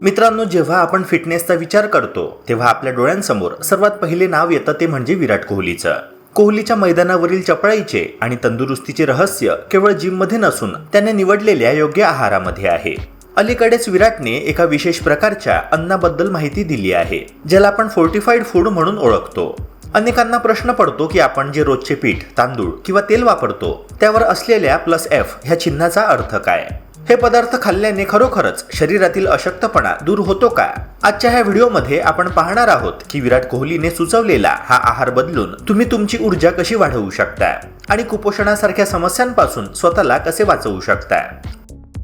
मित्रांनो, जेव्हा आपण फिटनेसचा विचार करतो तेव्हा आपल्या डोळ्यांसमोर सर्वात पहिले नाव येतं ते म्हणजे विराट कोहलीचं. कोहलीच्या मैदानावरील चपळाईचे आणि तंदुरुस्तीचे रहस्य केवळ जिममध्ये नसून त्याने निवडलेल्या योग्य आहारामध्ये आहे. अलीकडेच विराटने एका विशेष प्रकारच्या अन्नाबद्दल माहिती दिली आहे, ज्याला आपण फोर्टिफाईड फूड म्हणून ओळखतो. अनेकांना प्रश्न पडतो की आपण जे रोजचे पीठ, तांदूळ किंवा तेल वापरतो त्यावर असलेल्या +F ह्या चिन्हाचा अर्थ काय. हे पदार्थ खाल्ल्याने खरोखरच शरीरातील अशक्तपणा दूर होतो का? आजच्या ह्या व्हिडिओमध्ये आपण पाहणार आहोत की विराट कोहलीने सुचवलेला हा आहार बदलून तुम्ही तुमची ऊर्जा कशी वाढवू शकता आणि कुपोषणासारख्या समस्यांपासून स्वतःला कसे वाचवू शकता.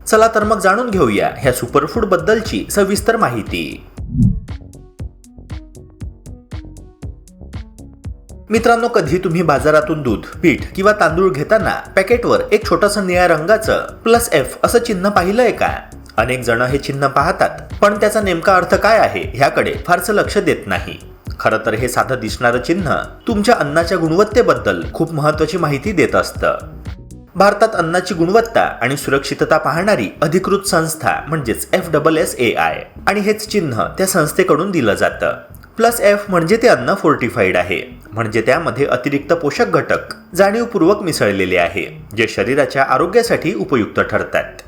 चला तर मग जाणून घेऊया ह्या सुपरफूड बद्दलची सविस्तर माहिती. मित्रांनो, कधी तुम्ही बाजारातून दूध, पीठ किंवा तांदूळ घेताना पॅकेटवर एक छोटंसं निळ्या रंगाचं +F असं चिन्ह पाहिलंय का? अनेक जण हे चिन्ह पाहतात, पण त्याचा नेमका अर्थ काय आहे ह्याकडे फारसं लक्ष देत नाही. खरं तर हे साधं दिसणारं चिन्ह तुमच्या अन्नाच्या गुणवत्तेबद्दल खूप महत्त्वाची माहिती देत असतं. भारतात अन्नाची गुणवत्ता आणि सुरक्षितता पाहणारी अधिकृत संस्था म्हणजेच FSSAI आणि हेच चिन्ह त्या संस्थेकडून दिलं जातं. +F म्हणजे ते अन्न फोर्टिफाईड आहे, म्हणजे त्यामध्ये अतिरिक्त पोषक घटक जाणीवपूर्वक मिसळलेले आहे, जे शरीराच्या आरोग्यासाठी उपयुक्त ठरतात.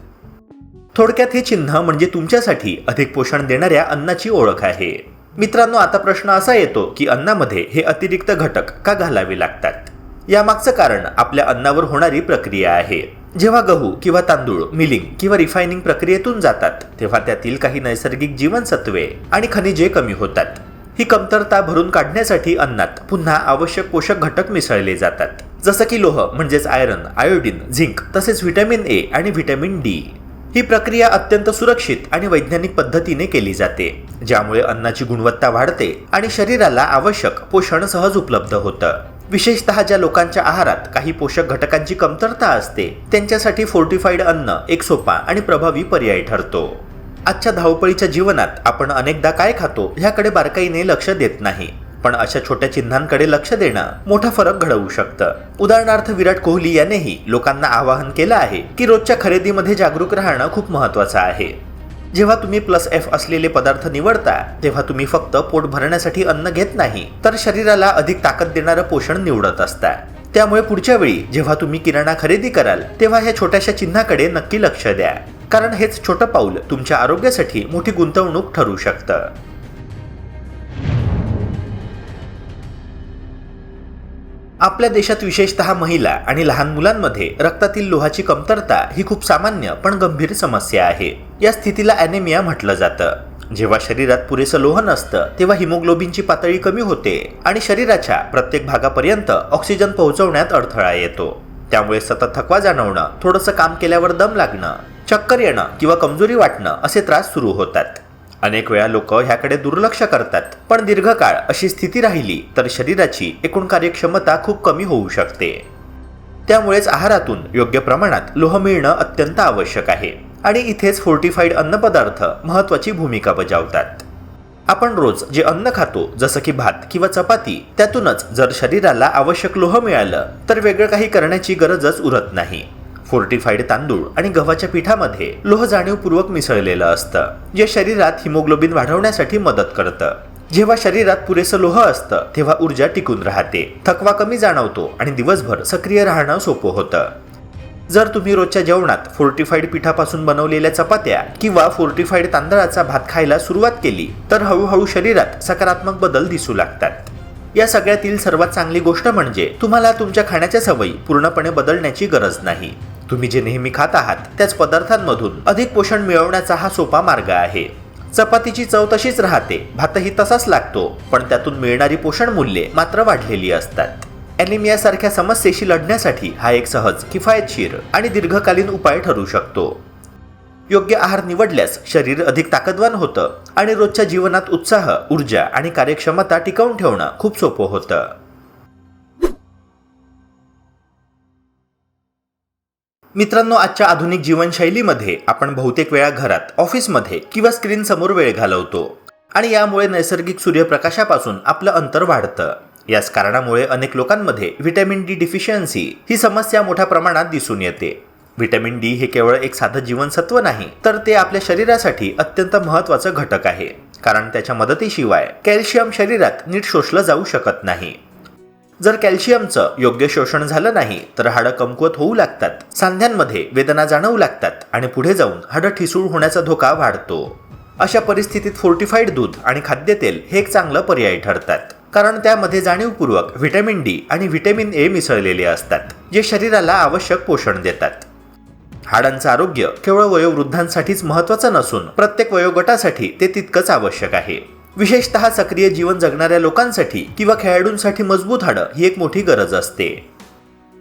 थोडक्यात हे चिन्ह म्हणजे तुमच्यासाठी अधिक पोषण देणाऱ्या अन्नाची ओळख आहे. मित्रांनो, आता प्रश्न असा येतो की अन्नामध्ये हे अतिरिक्त घटक का घालावे लागतात? यामागचं कारण आपल्या अन्नावर होणारी प्रक्रिया आहे. जेव्हा गहू किंवा तांदूळ मिलिंग किंवा रिफायनिंग प्रक्रियेतून जातात तेव्हा त्यातील काही नैसर्गिक जीवनसत्वे आणि खनिजे कमी होतात. ही कमतरता भरून काढण्यासाठी अन्नात पुन्हा आवश्यक पोषक घटक मिसळले जातात, जसं की लोह म्हणजेच आयरन, आयोडीन, झिंक तसेच व्हिटॅमिन ए आणि व्हिटॅमिन डी. ही प्रक्रिया अत्यंत सुरक्षित आणि वैज्ञानिक पद्धतीने केली जाते, ज्यामुळे अन्नाची गुणवत्ता वाढते आणि शरीराला आवश्यक पोषण सहज उपलब्ध होतं. विशेषतः ज्या लोकांच्या आहारात काही पोषक घटकांची कमतरता असते त्यांच्यासाठी फोर्टिफाईड अन्न एक सोपा आणि प्रभावी पर्याय ठरतो. आजच्या धावपळीच्या जीवनात आपण अनेकदा काय खातो ह्याकडे बारकाईने लक्ष देत नाही, पण अशा छोट्या चिन्हांकडे लक्ष देणं मोठा फरक घडवू शकतं. उदाहरणार्थ, विराट कोहली यानेही लोकांना आवाहन केलं आहे की रोजच्या खरेदीमध्ये जागरूक राहणं खूप महत्त्वाचं आहे. जेव्हा तुम्ही +F असलेले पदार्थ निवडता तेव्हा तुम्ही फक्त पोट भरण्यासाठी अन्न घेत नाही, तर शरीराला अधिक ताकद देणारं पोषण निवडत असता. त्यामुळे पुढच्या वेळी जेव्हा तुम्ही किराणा खरेदी कराल तेव्हा ह्या छोट्याशा चिन्हाकडे नक्की लक्ष द्या, कारण हेच छोटं पाऊल तुमच्या आरोग्यासाठी मोठी गुंतवणूक ठरू शकतं. आपल्या देशात विशेषतः महिला आणि लहान मुलांमध्ये रक्तातील लोहाची कमतरता ही खूप सामान्य पण गंभीर समस्या आहे. या स्थितीला ॲनेमिया म्हटलं जातं. जेव्हा शरीरात पुरेसं लोह नसतं तेव्हा हिमोग्लोबिनची पातळी कमी होते आणि शरीराच्या प्रत्येक भागापर्यंत ऑक्सिजन पोहोचवण्यात अडथळा येतो. त्यामुळे सतत थकवा जाणवणं, थोडंसं काम केल्यावर दम लागणं, चक्कर येणं किंवा कमजोरी वाटणं असे त्रास सुरू होतात. अनेक वेळा लोक ह्याकडे दुर्लक्ष करतात, पण दीर्घकाळ अशी स्थिती राहिली तर शरीराची एकूण कार्यक्षमता खूप कमी होऊ शकते. त्यामुळेच आहारातून योग्य प्रमाणात लोह मिळणं अत्यंत आवश्यक आहे आणि इथेच फोर्टिफाईड अन्नपदार्थ महत्त्वाची भूमिका बजावतात. आपण रोज जे अन्न खातो जसं की भात किंवा चपाती, त्यातूनच जर शरीराला आवश्यक लोह मिळालं तर वेगळं काही करण्याची गरजच उरत नाही. फोर्टिफाईड तांदूळ आणि गव्हाच्या पिठामध्ये लोह जाणीवपूर्वक मिसळलेलं असतं, जे शरीरात हिमोग्लोबिन वाढवण्यासाठी मदत करतं. जेव्हा शरीरात पुरेसं लोह असतं तेव्हा ऊर्जा टिकून राहते, थकवा कमी जाणवतो आणि दिवसभर सक्रिय राहणं सोपं होतं. जर तुम्ही रोजच्या जेवणात फोर्टिफाईड पिठापासून बनवलेल्या चपात्या किंवा फोर्टिफाईड तांदळाचा भात खायला सुरुवात केली तर हळूहळू शरीरात सकारात्मक बदल दिसू लागतात. या सगळ्यातील सर्वात चांगली गोष्ट म्हणजे तुम्हाला तुमच्या खाण्याच्या सवयी पूर्णपणे बदलण्याची गरज नाही. तुम्ही जे नेहमी खात आहात त्याच पदार्थांमधून अधिक पोषण मिळवण्याचा हा सोपा मार्ग आहे. चपातीची चव तशीच राहते, भातही तसाच लागतो, पण त्यातून मिळणारी पोषण मूल्ये मात्र वाढलेली असतात. ॲनेमिया सारख्या समस्येशी लढण्यासाठी हा एक सहज, किफायतशीर आणि दीर्घकालीन उपाय ठरू शकतो. योग्य आहार निवडल्यास शरीर अधिक ताकदवान होतं आणि रोजच्या जीवनात उत्साह, ऊर्जा आणि कार्यक्षमता टिकवून ठेवणं खूप सोपं होतं. मित्रांनो, आजच्या आधुनिक जीवनशैलीमध्ये आपण बहुतेक वेळा घरात, ऑफिसमध्ये किंवा स्क्रीन समोर वेळ घालवतो आणि यामुळे नैसर्गिक सूर्यप्रकाशापासून आपलं अंतर वाढतं. याच कारणामुळे अनेक लोकांमध्ये व्हिटॅमिन डी डिफिशियन्सी ही समस्या मोठ्या प्रमाणात दिसून येते. व्हिटॅमिन डी हे केवळ एक साधं जीवनसत्व नाही, तर ते आपल्या शरीरासाठी अत्यंत महत्त्वाचं घटक आहे, कारण त्याच्या मदतीशिवाय कॅल्शियम शरीरात नीट शोषलं जाऊ शकत नाही. जर कॅल्शियमचं योग्य शोषण झालं नाही तर हाडं कमकुवत होऊ लागतात, सांध्यांमध्ये वेदना जाणवू लागतात आणि पुढे जाऊन हाडं ठिसूळ होण्याचा धोका वाढतो. अशा परिस्थितीत फोर्टिफाईड दूध आणि खाद्यतेल हे एक चांगलं पर्याय ठरतात, कारण त्यामध्ये जाणीवपूर्वक व्हिटॅमिन डी आणि व्हिटॅमिन ए मिसळलेले असतात, जे शरीराला आवश्यक पोषण देतात. हाडांचं आरोग्य केवळ वयोवृद्धांसाठीच महत्त्वाचं नसून प्रत्येक वयोगटासाठी ते तितकंच आवश्यक आहे. विशेषतः सक्रिय जीवन जगणाऱ्या लोकांसाठी किंवा खेळाडूंसाठी मजबूत हाडं ही एक मोठी गरज असते.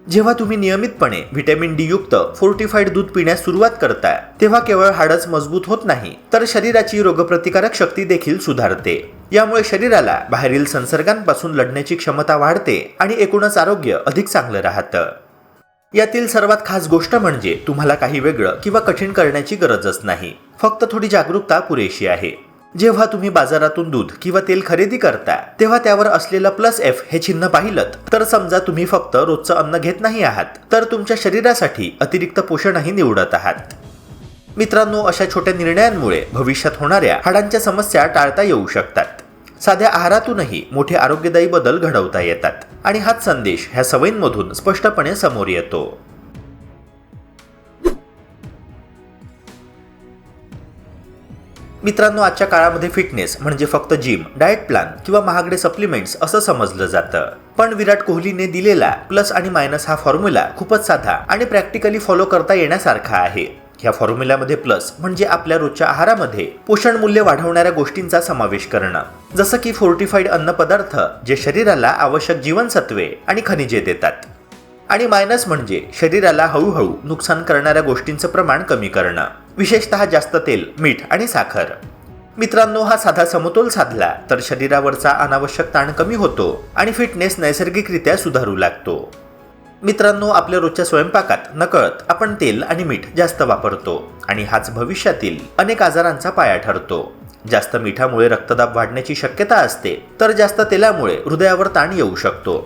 जेव्हा तुम्ही नियमितपणे व्हिटॅमिन डी युक्त फोर्टिफाईड दूध पिण्यास सुरुवात करता, तेव्हा केवळ हाडच मजबूत होत नाही, तर शरीराची रोगप्रतिकारक शक्ती देखील सुधारते. यामुळे शरीराला बाहेरील संसर्गांपासून लढण्याची क्षमता वाढते आणि एकूणच आरोग्य अधिक चांगलं राहतं. यातील सर्वात खास गोष्ट म्हणजे तुम्हाला काही वेगळं किंवा कठीण करण्याची गरजच नाही, फक्त थोडी जागरूकता पुरेशी आहे. जेव्हा तुम्ही बाजारातून दूध किंवा तेल खरेदी करता, तेव्हा त्यावर असलेलं +F हे चिन्ह पाहिलं तर समजा तुम्ही फक्त रोजचं अन्न घेत नाही आहात, तर तुमच्या शरीरासाठी अतिरिक्त पोषणही निवडत आहात. मित्रांनो, अशा छोट्या निर्णयांमुळे भविष्यात होणाऱ्या हाडांच्या समस्या टाळता येऊ शकतात. साध्या आहारातूनही मोठे आरोग्यदायी बदल घडवता येतात आणि हाच संदेश ह्या सवयींमधून स्पष्टपणे समोर येतो. मित्रांनो, आजच्या काळामध्ये फिटनेस म्हणजे फक्त जिम, डाएट प्लॅन किंवा महागडे सप्लिमेंट्स असं समजलं जातं. पण विराट कोहलीने दिलेला प्लस आणि मायनस हा फॉर्म्युला खूपच साधा आणि प्रॅक्टिकली फॉलो करता येण्यासारखा आहे. ह्या फॉर्म्युल्यामध्ये प्लस म्हणजे आपल्या रोजच्या आहारामध्ये पोषण मूल्य वाढवणाऱ्या गोष्टींचा समावेश करणं, जसं की फोर्टिफाईड अन्नपदार्थ जे शरीराला आवश्यक जीवनसत्वे आणि खनिजे देतात, आणि मायनस म्हणजे शरीराला हळूहळू नुकसान करणाऱ्या गोष्टींचं प्रमाण कमी करणं, विशेषतः जास्त तेल, मीठ आणि साखर. मित्रांनो, हा साधा समतोल साधला तर शरीरावरचा अनावश्यक ताण कमी होतो आणि फिटनेस नैसर्गिकरित्या सुधारू लागतो. मित्रांनो, आपल्या रोजच्या स्वयंपाकात नकळत आपण तेल आणि मीठ जास्त वापरतो आणि हाच भविष्यातील अनेक आजारांचा पाया ठरतो. जास्त मिठामुळे रक्तदाब वाढण्याची शक्यता असते, तर जास्त तेलामुळे हृदयावर ताण येऊ शकतो.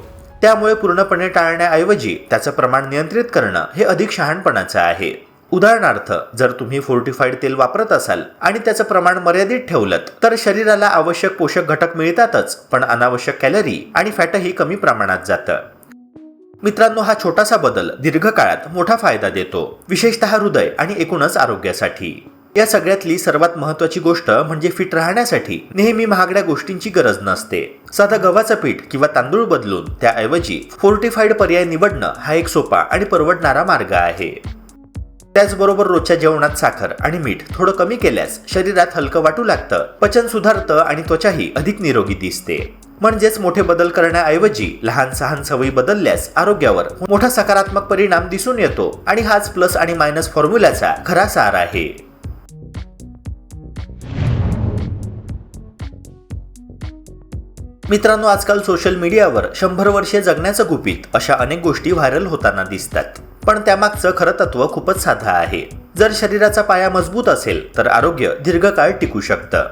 त्यामुळे पूर्णपणे टाळण्याऐवजी त्याचं प्रमाण नियंत्रित करणं हे अधिक शहाणपणाचं आहे. उदाहरणार्थ, जर तुम्ही फोर्टिफाईड तेल वापरत असाल आणि त्याचं प्रमाण मर्यादित ठेवलं तर शरीराला आवश्यक पोषक घटक मिळतातच, पण अनावश्यक कॅलरी आणि फॅटही कमी प्रमाणात जातं. मित्रांनो, हा छोटासा बदल दीर्घकाळात मोठा फायदा देतो, विशेषतः हृदय आणि एकूणच आरोग्यासाठी. या सगळ्यातली सर्वात महत्त्वाची गोष्ट म्हणजे फिट राहण्यासाठी नेहमी महागड्या गोष्टींची गरज नसते. साधं गव्हाचं पीठ किंवा तांदूळ बदलून त्याऐवजी फोर्टिफाईड पर्याय निवडणं हा एक सोपा आणि परवडणारा मार्ग आहे. त्याचबरोबर रोजच्या जेवणात साखर आणि मीठ थोडं कमी केल्यास शरीरात हलकं वाटू लागतं, पचन सुधारतं आणि त्वचाही अधिक निरोगी दिसते. म्हणजेच मोठे बदल करण्याऐवजी लहान सहान सवयी बदलल्यास आरोग्यावर मोठा सकारात्मक परिणाम दिसून येतो आणि हाच प्लस आणि मायनस फॉर्म्युल्याचा खरा सार आहे. मित्रांनो, आजकाल सोशल मीडियावर 100 वर्षे जगण्याचं गुपित अशा अनेक गोष्टी व्हायरल होताना दिसतात. पण त्यामागचं खरं तत्व खूपच साधं आहे. जर शरीराचा पाया मजबूत असेल तर आरोग्य दीर्घकाळ टिकू शकतं.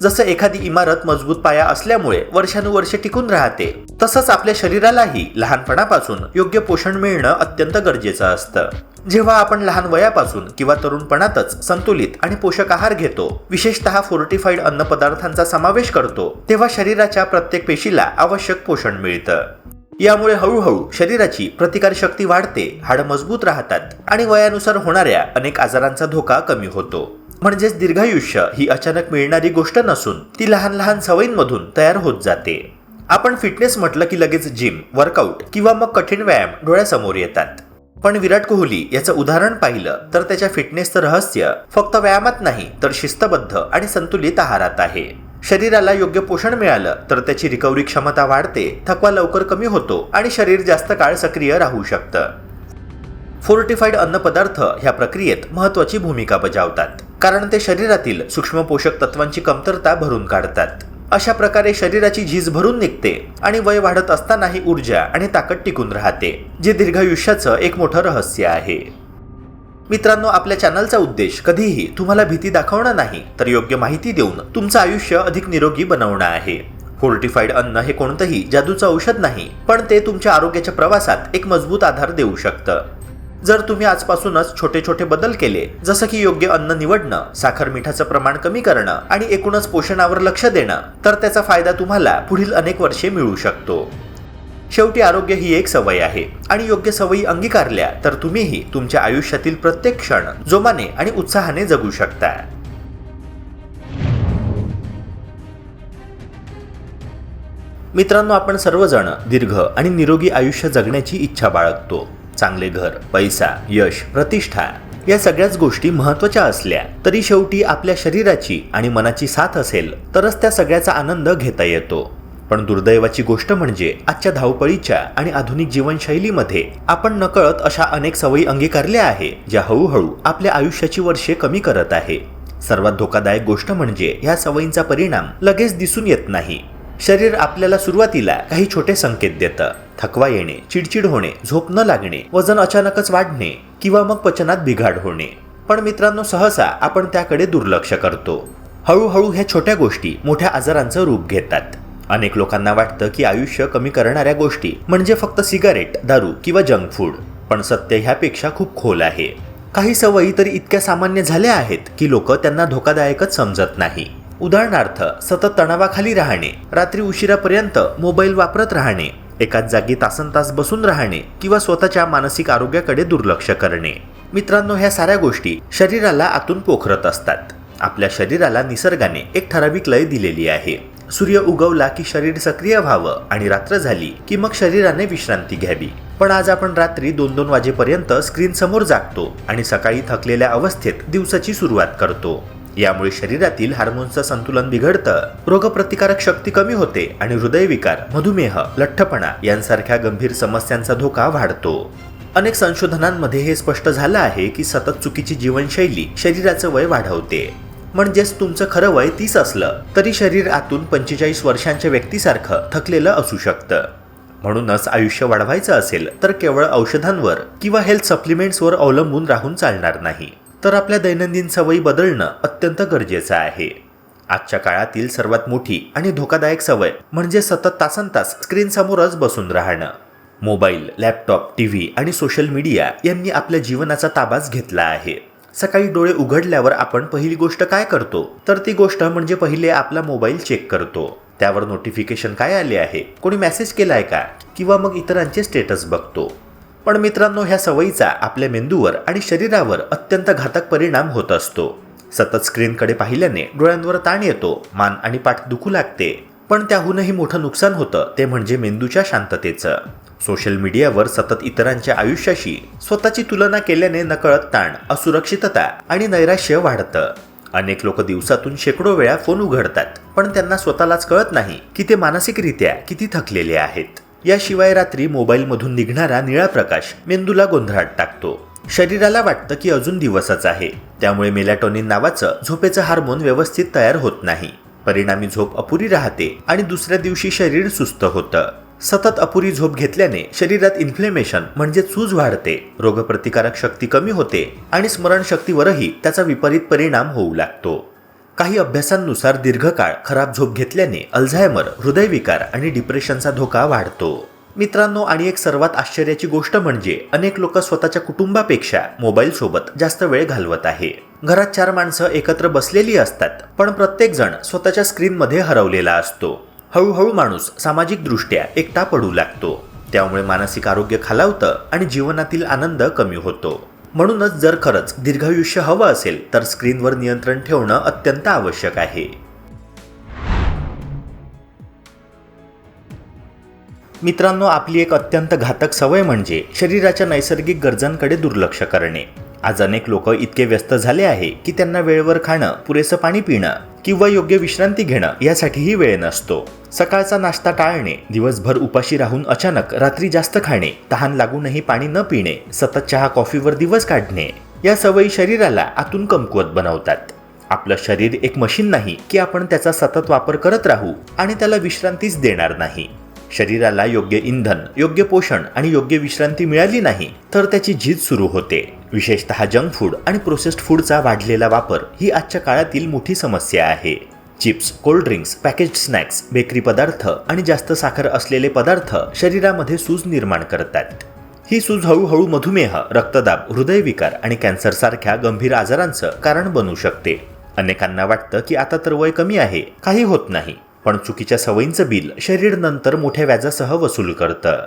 जसं एखादी इमारत मजबूत पाया असल्यामुळे वर्षानुवर्षे टिकून राहते, तसंच आपल्या शरीरालाही लहानपणापासून योग्य पोषण मिळणं अत्यंत गरजेचं असतं. जेव्हा आपण लहान वयापासून किंवा तरुणपणातच संतुलित आणि पोषक आहार घेतो, विशेषतः फोर्टिफाईड अन्नपदार्थांचा समावेश करतो, तेव्हा शरीराच्या प्रत्येक पेशीला आवश्यक पोषण मिळतं. यामुळे हळूहळू शरीराची प्रतिकारशक्ती वाढते, हाडं मजबूत राहतात आणि वयानुसार होणाऱ्या अनेक आजारांचा धोका कमी होतो. म्हणजेच दीर्घायुष्य ही अचानक मिळणारी गोष्ट नसून ती लहान लहान सवयींमधून तयार होत जाते. आपण फिटनेस म्हटलं की लगेच जिम, वर्कआउट किंवा मग कठीण व्यायाम डोळ्यासमोर येतात. पण विराट कोहली याचं उदाहरण पाहिलं तर त्याच्या फिटनेसचं रहस्य फक्त व्यायामात नाही, तर शिस्तबद्ध आणि संतुलित आहारात आहे. शरीराला योग्य पोषण मिळालं तर त्याची रिकव्हरी क्षमता वाढते, थकवा लवकर कमी होतो आणि शरीर जास्त काळ सक्रिय राहू शकतं. फोर्टिफाईड अन्नपदार्थ ह्या प्रक्रियेत महत्त्वाची भूमिका बजावतात, कारण ते शरीरातील सूक्ष्म पोषक तत्वांची कमतरता भरून काढतात. अशा प्रकारे शरीराची झीज भरून निघते आणि वय वाढत असतानाही ऊर्जा आणि ताकद टिकून राहते, जे दीर्घायुष्याचं एक मोठं रहस्य आहे. मित्रांनो, आपल्या चॅनलचा उद्देश कधीही तुम्हाला भीती दाखवणं नाही, तर योग्य माहिती देऊन तुमचं आयुष्य अधिक निरोगी बनवणं आहे. फोर्टिफाईड अन्न हे कोणतंही जादूचं औषध नाही, पण ते तुमच्या आरोग्याच्या प्रवासात एक मजबूत आधार देऊ शकतं. जर तुम्ही आजपासूनच छोटे छोटे बदल केले, जसं की योग्य अन्न निवडणं, साखर मिठाचं प्रमाण कमी करणं आणि एकूणच पोषणावर लक्ष देणं, तर त्याचा फायदा तुम्हाला पुढील अनेक वर्षे मिळू शकतो. शेवटी आरोग्य ही एक सवय आहे आणि योग्य सवयी अंगीकारल्या तर तुम्हीही तुमच्या आयुष्यातील प्रत्येक क्षण जोमाने आणि उत्साहाने जगू शकता. मित्रांनो, आपण सर्वजण दीर्घ आणि निरोगी आयुष्य जगण्याची इच्छा बाळगतो. चांगले घर, पैसा, यश, प्रतिष्ठा या सगळ्याच गोष्टी महत्त्वाच्या असल्या तरी शेवटी आपल्या शरीराची आणि मनाची साथ असेल तरच त्या सगळ्याचा आनंद घेता येतो. पण दुर्दैवाची गोष्ट म्हणजे आजच्या धावपळीच्या आणि आधुनिक जीवनशैलीमध्ये आपण नकळत अशा अनेक सवयी अंगीकारल्या आहे ज्या हळूहळू आपल्या आयुष्याची वर्षे कमी करत आहे. सर्वात धोकादायक गोष्ट म्हणजे ह्या सवयींचा परिणाम लगेच दिसून येत नाही. शरीर आपल्याला सुरुवातीला काही छोटे संकेत देतं. थकवा येणे, चिडचिड होणे, झोप न लागणे, वजन अचानकच वाढणे किंवा मग पचनात बिघाड होणे. पण मित्रांनो, सहसा आपण त्याकडे दुर्लक्ष करतो. हळूहळू ह्या छोट्या गोष्टी मोठ्या आजारांचं रूप घेतात. अनेक लोकांना वाटतं की आयुष्य कमी करणाऱ्या गोष्टी म्हणजे फक्त सिगारेट, दारू किंवा जंक फूड. पण सत्य ह्यापेक्षा खूप खोल आहे. काही सवयी तरी इतक्या सामान्य झाल्या आहेत की लोक त्यांना धोकादायकच समजत नाही. उदाहरणार्थ, सतत तणावाखाली राहणे, रात्री उशिरापर्यंत मोबाईल वापरत राहणे, एकाच जागी तासनतास बसून राहणे किंवा स्वतःच्या मानसिक आरोग्याकडे दुर्लक्ष करणे. मित्रांनो, ह्या साऱ्या गोष्टी शरीराला आतून पोखरत असतात. आपल्या शरीराला निसर्गाने एक ठराविक लय दिलेली आहे. सूर्य उगवला की शरीर सक्रिय व्हावं आणि रात्र झाली की मग शरीराने विश्रांती घ्यावी. पण आज आपण रात्री 2-2 वाजेपर्यंत स्क्रीन समोर जागतो आणि सकाळी थकलेल्या अवस्थेत दिवसाची सुरुवात करतो. यामुळे शरीरातील हार्मोन्सचं संतुलन बिघडतं, रोगप्रतिकारक शक्ती कमी होते आणि हृदयविकार, मधुमेह, लठ्ठपणा यांसारख्या गंभीर समस्यांचा धोका वाढतो. अनेक संशोधनांमध्ये हे स्पष्ट झालं आहे की सतत चुकीची जीवनशैली शरीराचं वय वाढवते. म्हणजेच तुमचं खरं वय 30 असलं तरी शरीर आतून 45 वर्षांच्या व्यक्तीसारखं थकलेलं असू शकतं. म्हणूनच आयुष्य वाढवायचं असेल तर केवळ औषधांवर किंवा हेल्थ सप्लिमेंट्सवर अवलंबून राहून चालणार नाही, तर आपल्या दैनंदिन सवयी बदलणं अत्यंत गरजेचं आहे. आजच्या काळातील सर्वात मोठी आणि धोकादायक सवय म्हणजे सतत तासनतास स्क्रीन समोरच बसून राहणं. मोबाईल, लॅपटॉप, टीव्ही आणि सोशल मीडिया यांनी आपल्या जीवनाचा ताबाच घेतला आहे. सकाळी डोळे उघडल्यावर आपण पहिली गोष्ट काय करतो तर ती गोष्ट म्हणजे पहिले आपला मोबाईल चेक करतो. त्यावर नोटिफिकेशन काय आले आहे, कोणी मेसेज केलाय का किंवा मग इतरांचे स्टेटस बघतो. पण मित्रांनो, ह्या सवयीचा आपल्या मेंदूवर आणि शरीरावर अत्यंत घातक परिणाम होत असतो. सतत स्क्रीनकडे पाहिल्याने डोळ्यांवर ताण येतो, मान आणि पाठ दुखू लागते. पण त्याहूनही मोठं नुकसान होतं ते म्हणजे मेंदूच्या शांततेचं. सोशल मीडियावर सतत इतरांच्या आयुष्याशी स्वतःची तुलना केल्याने नकळत ताण, असुरक्षितता आणि नैराश्य वाढतं. अनेक लोक दिवसातून शेकडो वेळा फोन उघडतात, पण त्यांना स्वतःलाच कळत नाही की ते मानसिकरित्या किती थकलेले आहेत. याशिवाय रात्री मोबाईलमधून निघणारा निळा प्रकाश मेंदूला गोंधळात टाकतो. शरीराला वाटतं की अजून दिवसच आहे, त्यामुळे मेलॅटोनिन नावाचं झोपेचं हार्मोन व्यवस्थित तयार होत नाही. परिणामी झोप अपुरी राहते आणि दुसऱ्या दिवशी शरीर सुस्त होतं. सतत अपुरी झोप घेतल्याने शरीरात इन्फ्लेमेशन म्हणजे सूज वाढते, रोगप्रतिकारक शक्ती कमी होते आणि स्मरणशक्तीवरही त्याचा विपरीत परिणाम होऊ लागतो. काही अभ्यासांनुसार दीर्घकाळ खराब झोप घेतल्याने अल्झायमर, हृदयविकार आणि डिप्रेशनचा धोका वाढतो. मित्रांनो, आणि एक सर्वात आश्चर्याची गोष्ट म्हणजे अनेक लोक स्वतःच्या कुटुंबापेक्षा मोबाईल सोबत जास्त वेळ घालवत आहे. घरात 4 माणसं एकत्र बसलेली असतात, पण प्रत्येक जण स्वतःच्या स्क्रीनमध्ये हरवलेला असतो. हळूहळू माणूस सामाजिकदृष्ट्या एकटा पडू लागतो. त्यामुळे मानसिक आरोग्य खालावतं आणि जीवनातील आनंद कमी होतो. म्हणूनच जर खरंच दीर्घायुष्य हवं असेल तर स्क्रीनवर नियंत्रण ठेवणं अत्यंत आवश्यक आहे. मित्रांनो, आपली एक अत्यंत घातक सवय म्हणजे शरीराच्या नैसर्गिक गरजांकडे दुर्लक्ष करणे. आज अनेक लोक इतके व्यस्त झाले आहे की त्यांना वेळेवर खाणं, पुरेसं पाणी पिणं किंवा योग्य विश्रांती घेणं यासाठीही वेळ नसतो. सकाळचा नाश्ता टाळणे, दिवसभर उपाशी राहून अचानक रात्री जास्त खाणे, तहान लागूनही पाणी न पिणे, सतत चहा कॉफीवर दिवस काढणे या सवयी शरीराला आतून कमकुवत बनवतात. आपलं शरीर एक मशीन नाही की आपण त्याचा सतत वापर करत राहू आणि त्याला विश्रांतीच देणार नाही. शरीराला योग्य इंधन, योग्य पोषण आणि योग्य विश्रांती मिळाली नाही तर त्याची झीज सुरू होते. विशेषतः जंक फूड आणि प्रोसेस्ड फूडचा वाढलेला वापर ही आजच्या काळातील मोठी समस्या आहे. Chips, cold drinks, packaged snacks, bakery पदार्थ आणि जास्त साखर असलेले पदार्थ शरीरामध्ये सूज निर्माण करतात. ही सूज हळूहळू मधुमेह, रक्तदाब, हृदयविकार आणि कॅन्सर सारख्या गंभीर आजारांचं कारण बनू शकते. अनेकांना वाटतं की आता तर वय कमी आहे, काही होत नाही. पण चुकीच्या सवयींचं बिल शरीर नंतर मोठ्या व्याजासह वसूल करतं.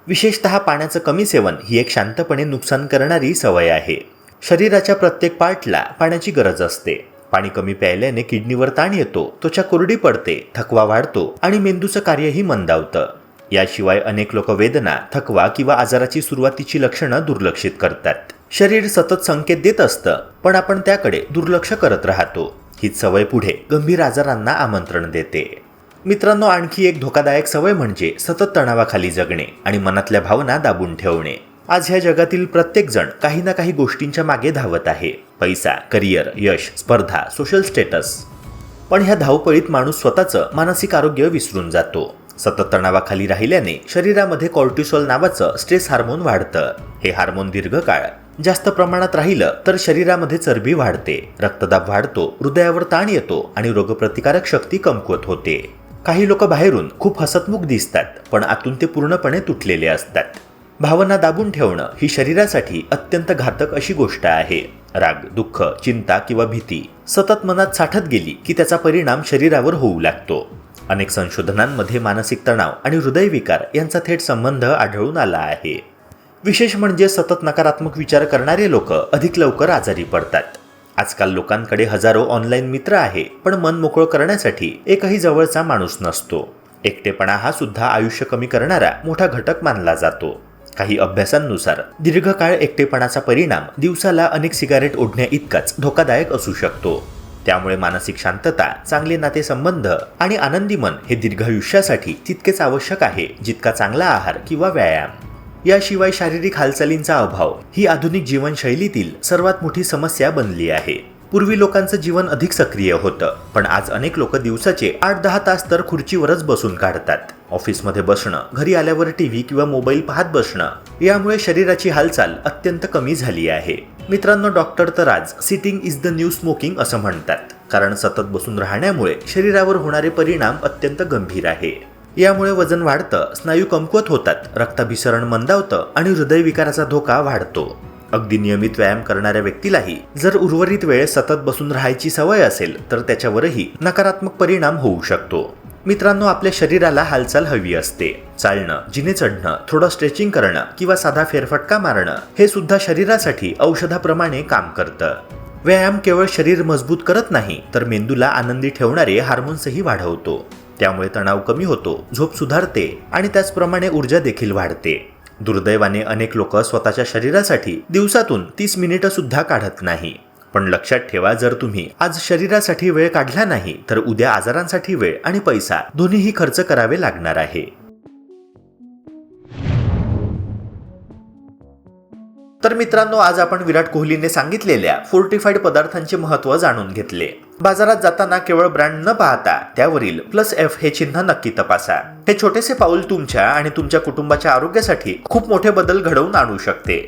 विशेषतः पाण्याचं कमी सेवन ही एक शांतपणे नुकसान करणारी सवय आहे. शरीराच्या प्रत्येक पार्टला पाण्याची गरज असते. पाणी कमी प्यायल्याने किडनीवर ताण येतो, त्वचा कोरडी पडते, थकवा वाढतो आणि मेंदूचं कार्यही मंदावतं. याशिवाय अनेक लोक वेदना, थकवा किंवा आजाराची सुरुवातीची लक्षणं दुर्लक्षित करतात. शरीर सतत संकेत देत असतं, पण आपण त्याकडे दुर्लक्ष करत राहतो. हीच सवय पुढे गंभीर आजारांना आमंत्रण देते. मित्रांनो, आणखी एक धोकादायक सवय म्हणजे सतत तणावाखाली जगणे आणि मनातल्या भावना दाबून ठेवणे. आज ह्या जगातील प्रत्येक जण काही ना काही गोष्टींच्या मागे धावत आहे. पैसा, करिअर, यश, स्पर्धा, सोशल स्टेटस. पण ह्या धावपळीत माणूस स्वतःचं मानसिक आरोग्य विसरून जातो. सतत तणावाखाली राहिल्याने शरीरामध्ये कॉर्टिसॉल नावाचं स्ट्रेस हार्मोन वाढतं. हे हार्मोन दीर्घकाळ जास्त प्रमाणात राहिलं तर शरीरामध्ये चरबी वाढते, रक्तदाब वाढतो, हृदयावर ताण येतो आणि रोगप्रतिकारक शक्ती कमकुवत होते. काही लोक बाहेरून खूप हसतमुख दिसतात, पण आतून ते पूर्णपणे तुटलेले असतात. भावना दाबून ठेवणं ही शरीरासाठी अत्यंत घातक अशी गोष्ट आहे. राग, दुःख, चिंता किंवा भीती सतत मनात साठत गेली की त्याचा परिणाम शरीरावर होऊ लागतो. अनेक संशोधनांमध्ये मानसिक तणाव आणि हृदयविकार यांचा थेट संबंध आढळून आला आहे. विशेष म्हणजे सतत नकारात्मक विचार करणारे लोक अधिक लवकर आजारी पडतात. आजकाल लोकांकडे हजारो ऑनलाईन मित्र आहे, पण मन मोकळं करण्यासाठी एकही जवळचा माणूस नसतो. एकटेपणा हा सुद्धा आयुष्य कमी करणारा मोठा घटक मानला जातो. काही अभ्यासांनुसार दीर्घकाळ एकटेपणाचा परिणाम दिवसाला अनेक सिगारेट ओढण्या इतकाच धोकादायक असू शकतो. त्यामुळे मानसिक शांतता, चांगले नातेसंबंध आणि आनंदी मन हे दीर्घायुष्यासाठी तितकेच आवश्यक आहे जितका चांगला आहार किंवा व्यायाम. याशिवाय शारीरिक हालचालींचा अभाव ही आधुनिक जीवनशैलीतील सर्वात मोठी समस्या बनली आहे. पूर्वी लोकांचं जीवन अधिक सक्रिय होतं, पण आज अनेक लोक दिवसाचे 8-10 तास तर खुर्चीवरच बसून काढतात. ऑफिसमध्ये बसणं, घरी आल्यावर टीव्ही किंवा मोबाईल पाहत बसणं, यामुळे शरीराची हालचाल अत्यंत कमी झाली आहे. मित्रांनो, डॉक्टर तर आज sitting is the new smoking असं म्हणतात, कारण सतत बसून राहण्यामुळे शरीरावर होणारे परिणाम अत्यंत गंभीर आहे. यामुळे वजन वाढतं, स्नायू कमकुवत होतात, रक्ताभिसरण मंदावतं आणि हृदयविकाराचा धोका वाढतो. अगदी नियमित व्यायाम करणाऱ्या व्यक्तीलाही जर उर्वरित वेळ सतत बसून राहायची सवय असेल तर त्याच्यावरही नकारात्मक परिणाम होऊ शकतो. मित्रांनो, आपल्या शरीराला हालचाल हवी असते. चालणं, जिने चढणं, थोडं स्ट्रेचिंग करणं किंवा साधा फेरफटका मारणं हे सुद्धा शरीरासाठी औषधाप्रमाणे काम करतं. व्यायाम केवळ शरीर मजबूत करत नाही, तर मेंदूला आनंदी ठेवणारे हार्मोन्सही वाढवतो. त्यामुळे तणाव कमी होतो, झोप सुधारते आणि त्याचप्रमाणे ऊर्जा देखील वाढते. दुर्दैवाने अनेक लोक स्वतःच्या शरीरासाठी दिवसातून 30 मिनिटं सुद्धा काढत नाही. पण लक्षात ठेवा, जर तुम्ही आज शरीरासाठी वेळ काढला नाही तर उद्या आजारांसाठी वेळ आणि पैसा दोन्हीही खर्च करावे लागणार आहे. तर मित्रांनो, आज आपण विराट कोहलीने सांगितलेल्या फोर्टिफाईड पदार्थांचे महत्त्व जाणून घेतले. बाजारात जाताना केवळ ब्रँड न पाहता त्यावरील +F हे चिन्ह नक्की तपासा. हे छोटेसे पाऊल तुमच्या आणि तुमच्या कुटुंबाच्या आरोग्यासाठी खूप मोठे बदल घडवून आणू शकते.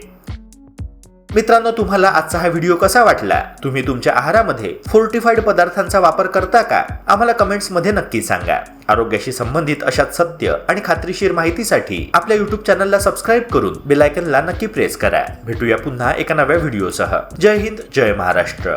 मित्रांनो, तुम्हाला आजचा हा व्हिडिओ कसा वाटला? तुम्ही तुमच्या आहारामध्ये फोर्टिफाईड पदार्थांचा वापर करता का? आम्हाला कमेंट्समध्ये नक्की सांगा. आरोग्याशी संबंधित अशाच सत्य आणि खात्रीशीर माहितीसाठी आपल्या YouTube चॅनलला सबस्क्राईब करून बेल आयकॉनला नक्की प्रेस करा. भेटूया पुन्हा एका नव्या व्हिडिओसह. जय हिंद, जय महाराष्ट्र.